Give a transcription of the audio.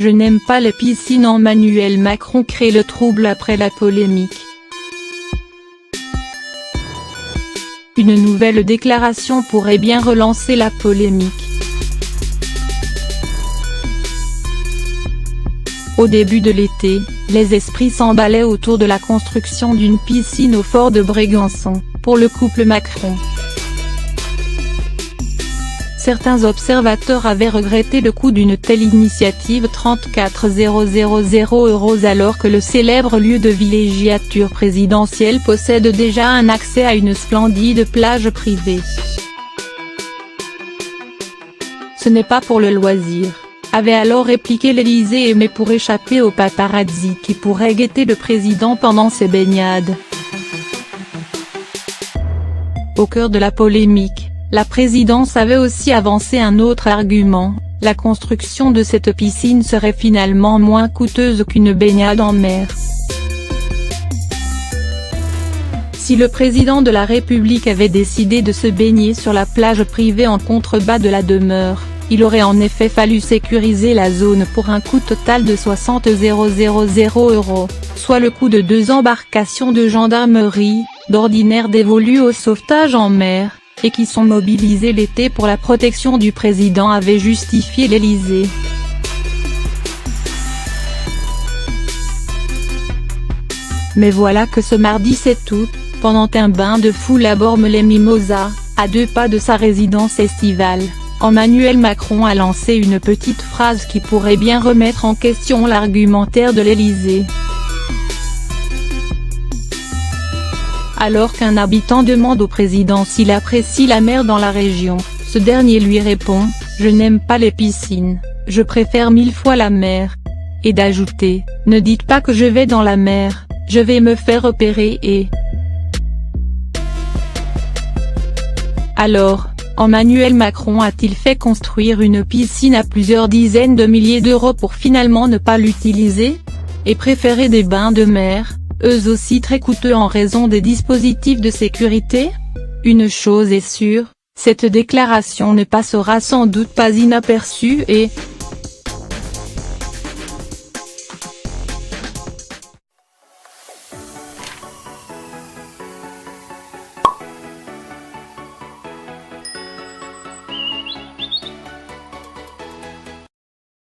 Je n'aime pas les piscines. Emmanuel Macron crée le trouble après la polémique. Une nouvelle déclaration pourrait bien relancer la polémique. Au début de l'été, les esprits s'emballaient autour de la construction d'une piscine au fort de Brégançon, pour le couple Macron. Certains observateurs avaient regretté le coût d'une telle initiative, 34 000 € alors que le célèbre lieu de villégiature présidentielle possède déjà un accès à une splendide plage privée. Ce n'est pas pour le loisir, avait alors répliqué l'Élysée, mais pour échapper aux paparazzi qui pourraient guetter le président pendant ses baignades. Au cœur de la polémique, la présidence avait aussi avancé un autre argument: la construction de cette piscine serait finalement moins coûteuse qu'une baignade en mer. Si le président de la République avait décidé de se baigner sur la plage privée en contrebas de la demeure, il aurait en effet fallu sécuriser la zone pour un coût total de 60 000 €, soit le coût de 2 embarcations de gendarmerie, d'ordinaire dévolues au sauvetage en mer, et qui sont mobilisées l'été pour la protection du président, avait justifié l'Élysée. Mais voilà que ce mardi 7 août, pendant un bain de foule à Bormes-les-Mimosas, à 2 pas de sa résidence estivale, Emmanuel Macron a lancé une petite phrase qui pourrait bien remettre en question l'argumentaire de l'Élysée. Alors qu'un habitant demande au président s'il apprécie la mer dans la région, ce dernier lui répond « Je n'aime pas les piscines, je préfère 1000 fois la mer », et d'ajouter « Ne dites pas que je vais dans la mer, je vais me faire opérer et… ». Alors, Emmanuel Macron a-t-il fait construire une piscine à plusieurs dizaines de milliers d'euros pour finalement ne pas l'utiliser, et préférer des bains de mer, eux aussi très coûteux en raison des dispositifs de sécurité? Une chose est sûre, cette déclaration ne passera sans doute pas inaperçue et,